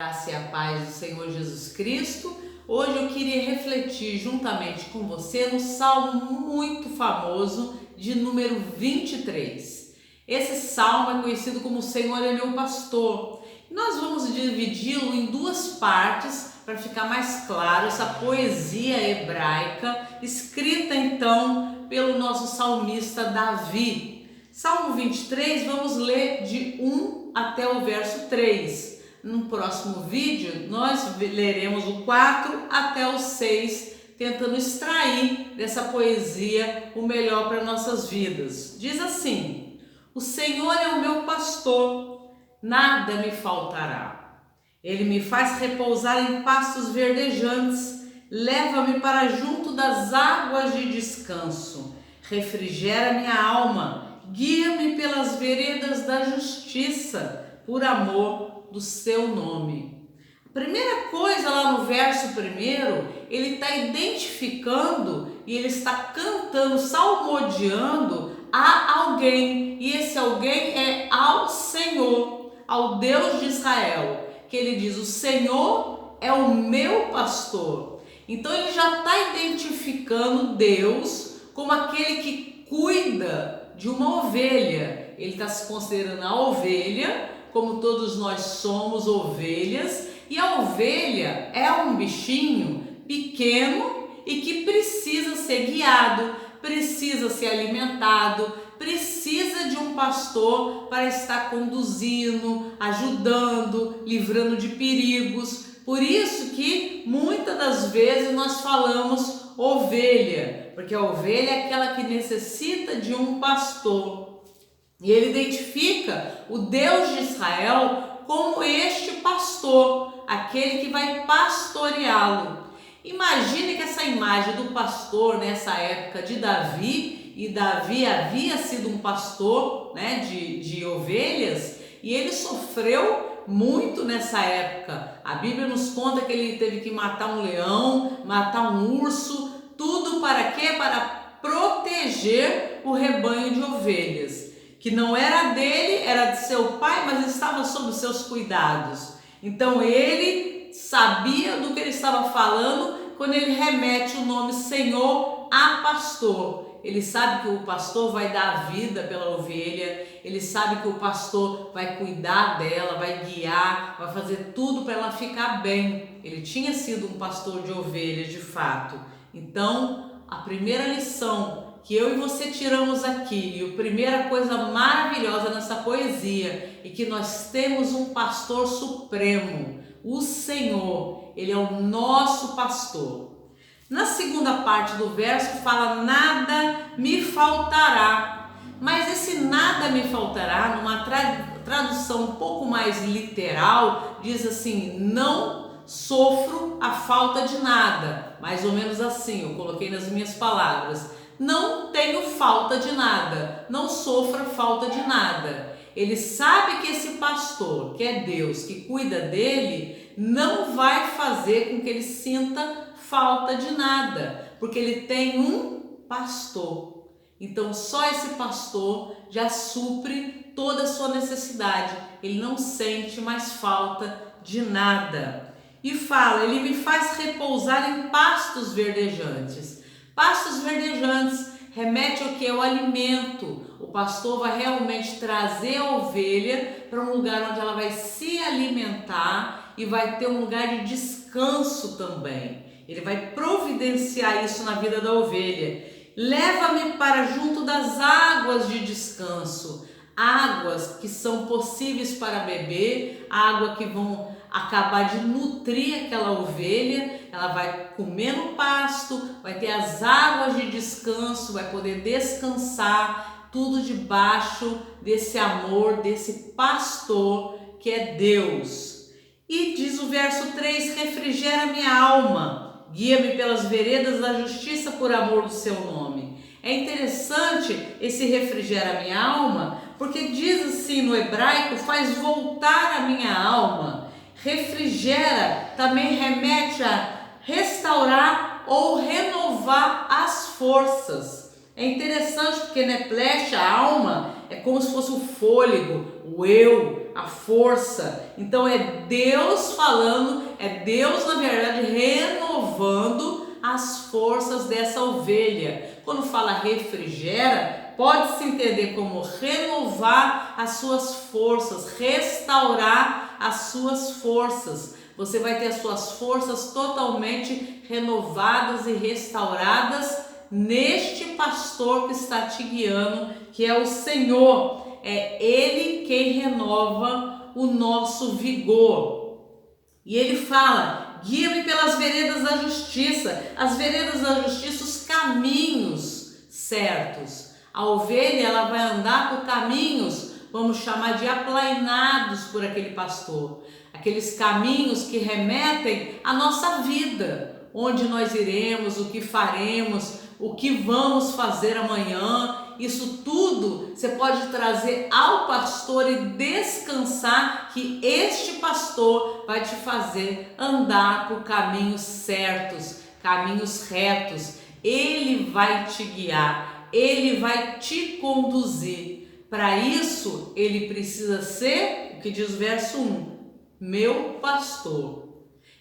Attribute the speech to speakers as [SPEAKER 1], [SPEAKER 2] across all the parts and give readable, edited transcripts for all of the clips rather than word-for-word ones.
[SPEAKER 1] Graça e a paz do Senhor Jesus Cristo. Hoje eu queria refletir juntamente com você no salmo muito famoso de número 23. Esse salmo é conhecido como O Senhor é meu pastor. Nós vamos dividi-lo em duas partes para ficar mais claro essa poesia hebraica escrita então pelo nosso salmista Davi. Salmo 23, vamos ler de 1 até o verso 3. No próximo vídeo, nós leremos o 4 até o 6, tentando extrair dessa poesia o melhor para nossas vidas. Diz assim: O Senhor é o meu pastor, nada me faltará. Ele me faz repousar em pastos verdejantes, leva-me para junto das águas de descanso, refrigera minha alma, guia-me pelas veredas da justiça, por amor do seu nome. A primeira coisa lá no verso primeiro, ele está identificando e ele está cantando, salmodiando a alguém, e esse alguém é ao Senhor, ao Deus de Israel, que ele diz: o Senhor é o meu pastor. Então ele já está identificando Deus como aquele que cuida de uma ovelha. Ele está se considerando a ovelha, como todos nós somos ovelhas, e a ovelha é um bichinho pequeno e que precisa ser guiado, precisa ser alimentado, precisa de um pastor para estar conduzindo, ajudando, livrando de perigos. Por isso que muitas das vezes nós falamos ovelha, porque a ovelha é aquela que necessita de um pastor. E ele identifica o Deus de Israel como este pastor, aquele que vai pastoreá-lo. Imagine que essa imagem do pastor nessa época de Davi, e Davi havia sido um pastor, de ovelhas, e ele sofreu muito nessa época. A Bíblia nos conta que ele teve que matar um leão, matar um urso, tudo para quê? Para proteger o rebanho de ovelhas, que não era dele, era de seu pai, mas estava sob seus cuidados. Então ele sabia do que ele estava falando quando ele remete o nome Senhor a pastor. Ele sabe que o pastor vai dar a vida pela ovelha, ele sabe que o pastor vai cuidar dela, vai guiar, vai fazer tudo para ela ficar bem. Ele tinha sido um pastor de ovelhas de fato. Então, a primeira lição que eu e você tiramos aqui, e a primeira coisa maravilhosa nessa poesia, é que nós temos um pastor supremo, o Senhor. Ele é o nosso pastor. Na segunda parte do verso fala: nada me faltará. Mas esse nada me faltará, numa tradução um pouco mais literal, diz assim: não sofro a falta de nada. Mais ou menos assim, eu coloquei nas minhas palavras. Não tenho falta de nada, não sofra falta de nada. Ele sabe que esse pastor, que é Deus, que cuida dele, não vai fazer com que ele sinta falta de nada, porque ele tem um pastor. Então só esse pastor já supre toda a sua necessidade. Ele não sente mais falta de nada. E fala: ele me faz repousar em pastos verdejantes. Pastos verdejantes remete ao que? Ao alimento. O pastor vai realmente trazer a ovelha para um lugar onde ela vai se alimentar e vai ter um lugar de descanso também. Ele vai providenciar isso na vida da ovelha. Leva-me para junto das águas de descanso. Águas que são possíveis para beber, água que vão acabar de nutrir aquela ovelha. Ela vai comer no pasto, vai ter as águas de descanso, vai poder descansar, tudo debaixo desse amor, desse pastor que é Deus. E diz o verso 3: refrigera minha alma, guia-me pelas veredas da justiça por amor do seu nome. É interessante esse refrigera minha alma, porque diz assim no hebraico: faz voltar a minha alma. Refrigera também remete a restaurar ou renovar as forças. É interessante porque neplesh, a alma, é como se fosse o fôlego, o eu, a força. Então é Deus falando, é Deus na verdade renovando as forças dessa ovelha. Quando fala refrigera, pode se entender como renovar as suas forças, restaurar as suas forças. Você vai ter as suas forças totalmente renovadas e restauradas neste pastor que está te guiando, que é o Senhor. É Ele quem renova o nosso vigor. E Ele fala: guia-me pelas veredas da justiça. As veredas da justiça, os caminhos certos. A ovelha, ela vai andar por caminhos, vamos chamar de aplainados por aquele pastor. Aqueles caminhos que remetem à nossa vida, onde nós iremos, o que faremos, o que vamos fazer amanhã. Isso tudo você pode trazer ao pastor e descansar que este pastor vai te fazer andar por caminhos certos, caminhos retos. Ele vai te guiar, ele vai te conduzir. Para isso, ele precisa ser, o que diz o verso 1, meu pastor.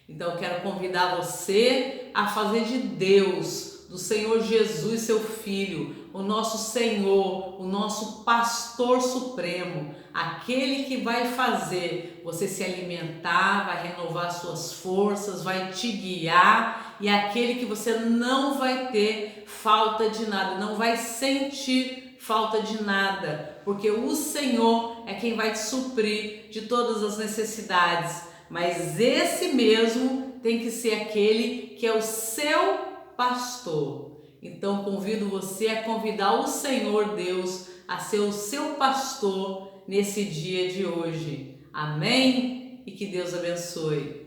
[SPEAKER 1] Então eu quero convidar você a fazer de Deus, do Senhor Jesus, seu Filho, o nosso Senhor, o nosso pastor supremo, aquele que vai fazer você se alimentar, vai renovar suas forças, vai te guiar, e aquele que você não vai ter falta de nada, não vai sentir falta de nada, porque o Senhor é quem vai te suprir de todas as necessidades. Mas esse mesmo tem que ser aquele que é o seu pastor. Então convido você a convidar o Senhor Deus a ser o seu pastor nesse dia de hoje. Amém? E que Deus abençoe.